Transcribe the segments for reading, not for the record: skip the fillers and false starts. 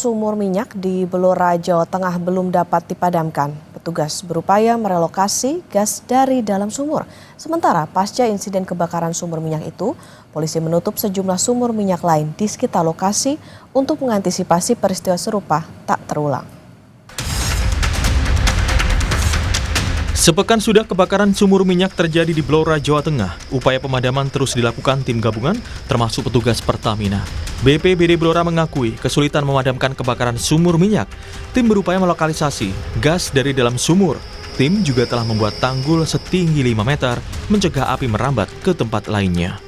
sumur minyak di Blora, Jawa Tengah belum dapat dipadamkan. Petugas berupaya merelokasi gas dari dalam sumur. Sementara pasca insiden kebakaran sumur minyak itu, polisi menutup sejumlah sumur minyak lain di sekitar lokasi untuk mengantisipasi peristiwa serupa tak terulang. Sepekan sudah kebakaran sumur minyak terjadi di Blora, Jawa Tengah. Upaya pemadaman terus dilakukan tim gabungan, termasuk petugas Pertamina. BPBD Blora mengakui kesulitan memadamkan kebakaran sumur minyak. Tim berupaya melokalisasi gas dari dalam sumur. Tim juga telah membuat tanggul setinggi 5 meter, mencegah api merambat ke tempat lainnya.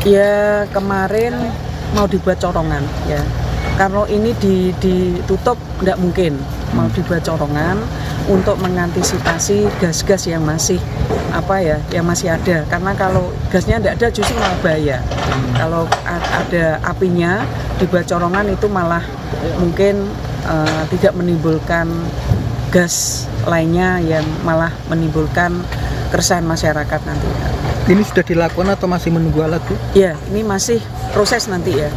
Ya kemarin mau dibuat corongan ya. Kalau ini ditutup nggak mungkin, mau dibuat corongan untuk mengantisipasi gas-gas yang masih yang masih ada. Karena kalau gasnya nggak ada justru malah bahaya. Kalau ada apinya dibuat corongan itu malah mungkin tidak menimbulkan gas lainnya yang malah menimbulkan keresahan masyarakat nanti. Ini sudah dilakukan atau masih menunggu alat, Bu? Ya, ini masih proses nanti ya.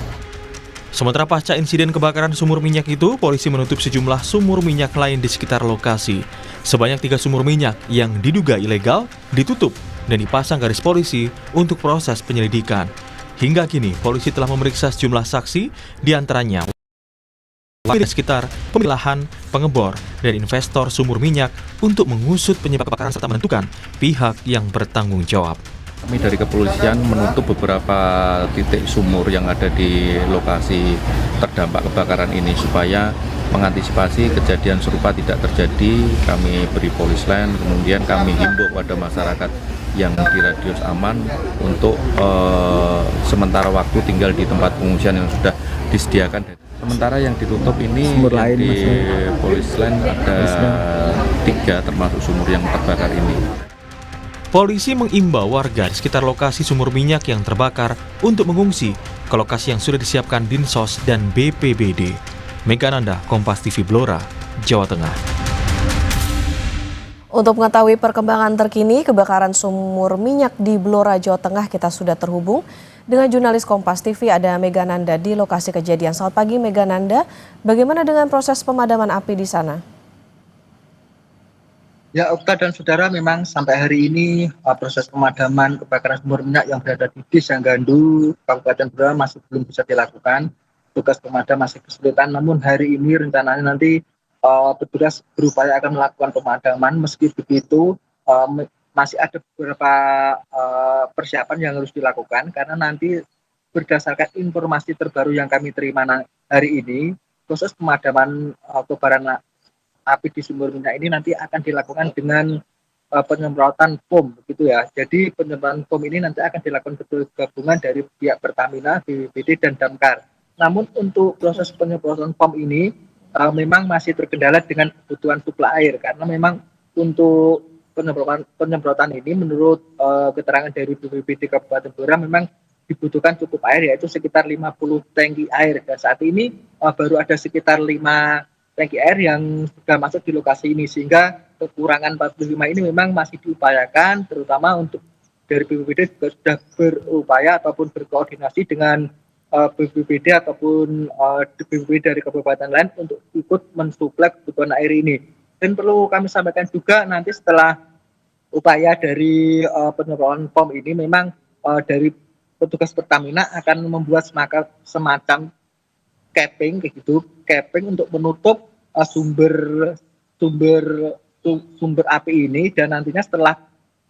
Sementara pasca insiden kebakaran sumur minyak itu, polisi menutup sejumlah sumur minyak lain di sekitar lokasi. Sebanyak 3 sumur minyak yang diduga ilegal ditutup dan dipasang garis polisi untuk proses penyelidikan. Hingga kini, polisi telah memeriksa sejumlah saksi, diantaranya di sekitar pemilahan, pengebor, dan investor sumur minyak untuk mengusut penyebab kebakaran serta menentukan pihak yang bertanggung jawab. Kami dari kepolisian menutup beberapa titik sumur yang ada di lokasi terdampak kebakaran ini supaya mengantisipasi kejadian serupa tidak terjadi. Kami beri polis line, kemudian kami himbau pada masyarakat yang di radius aman untuk sementara waktu tinggal di tempat pengungsian yang sudah disediakan. Sementara yang ditutup ini di polis line ada 3 termasuk sumur yang terbakar ini. Polisi mengimbau warga di sekitar lokasi sumur minyak yang terbakar untuk mengungsi ke lokasi yang sudah disiapkan Dinsos dan BPBD. Mega Nanda, Kompas TV Blora, Jawa Tengah. Untuk mengetahui perkembangan terkini kebakaran sumur minyak di Blora, Jawa Tengah, kita sudah terhubung dengan jurnalis Kompas TV, ada Mega Nanda di lokasi kejadian. Selamat pagi Mega Nanda, bagaimana dengan proses pemadaman api di sana? Ya, Okta dan saudara, memang sampai hari ini proses pemadaman kebakaran sumur minyak yang berada di Desa Gandu, Kabupaten Blora masih belum bisa dilakukan. Tugas pemadam masih kesulitan, namun hari ini rencananya nanti petugas berupaya akan melakukan pemadaman. Meski begitu, masih ada beberapa persiapan yang harus dilakukan, karena nanti berdasarkan informasi terbaru yang kami terima hari ini, proses pemadaman kobaran api di sumur minyak ini nanti akan dilakukan dengan penyemprotan foam, begitu ya. Jadi penyemprotan foam ini nanti akan dilakukan gabungan dari pihak Pertamina, BPBD, dan Damkar. Namun untuk proses penyemprotan foam ini memang masih terkendala dengan kebutuhan suplai air, karena memang untuk penyemprotan ini menurut keterangan dari BPBD Kabupaten Blora memang dibutuhkan cukup air, yaitu sekitar 50 tangki air. Dan saat ini baru ada sekitar 5 tangki air yang sudah masuk di lokasi ini, sehingga kekurangan 45 ini memang masih diupayakan, terutama untuk dari BPBD juga sudah berupaya ataupun berkoordinasi dengan BPBD ataupun BPBD dari kabupaten lain untuk ikut mensuplai kebutuhan air ini. Dan perlu kami sampaikan juga, nanti setelah upaya dari penyemprotan foam ini memang dari petugas Pertamina akan membuat semacam capping untuk menutup sumber api ini, dan nantinya setelah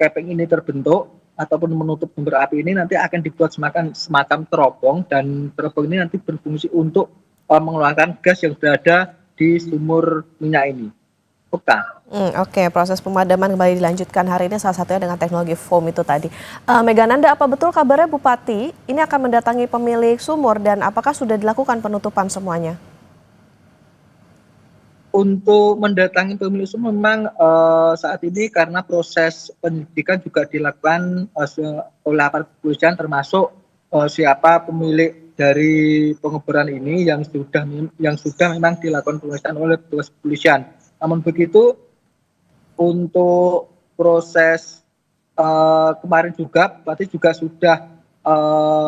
capping ini terbentuk ataupun menutup sumber api ini nanti akan dibuat semacam teropong, dan teropong ini nanti berfungsi untuk mengeluarkan gas yang berada di sumur minyak ini. Oke, proses pemadaman kembali dilanjutkan hari ini, salah satunya dengan teknologi foam itu tadi. Mega Nanda, apa betul kabarnya Bupati ini akan mendatangi pemilik sumur dan apakah sudah dilakukan penutupan semuanya? Untuk mendatangi pemilik sumur memang saat ini karena proses penyelidikan juga dilakukan oleh aparat kepolisian, termasuk siapa pemilik dari pengeboran ini yang sudah memang dilakukan pemeriksaan oleh petugas kepolisian. Namun begitu, untuk proses kemarin juga Bupati juga sudah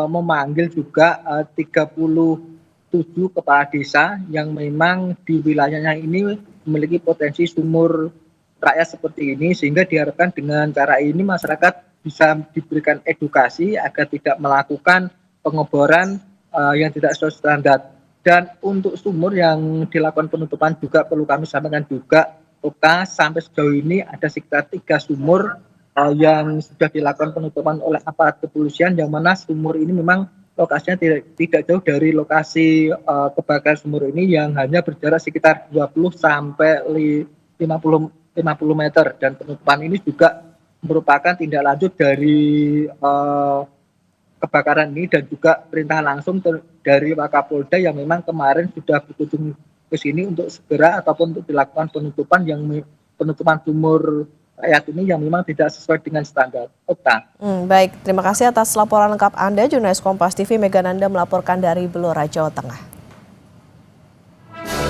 memanggil juga 37 7 kepala desa yang memang di wilayahnya ini memiliki potensi sumur rakyat seperti ini, sehingga diharapkan dengan cara ini masyarakat bisa diberikan edukasi agar tidak melakukan pengeboran yang tidak sesuai standar. Dan untuk sumur yang dilakukan penutupan juga perlu kami sampaikan juga, Okta, sampai sejauh ini ada sekitar 3 sumur yang sudah dilakukan penutupan oleh aparat kepolisian, yang mana sumur ini memang lokasinya tidak jauh dari lokasi kebakaran sumur ini, yang hanya berjarak sekitar 20 sampai 50 meter, dan penutupan ini juga merupakan tindak lanjut dari kebakaran ini dan juga perintah langsung dari Wakapolda yang memang kemarin sudah berkunjung ke sini untuk segera ataupun untuk dilakukan penutupan sumur rakyat ini yang memang tidak sesuai dengan standar. Okta. Baik, terima kasih atas laporan lengkap Anda, jurnalis Kompas TV Mega Nanda melaporkan dari Blora, Jawa Tengah.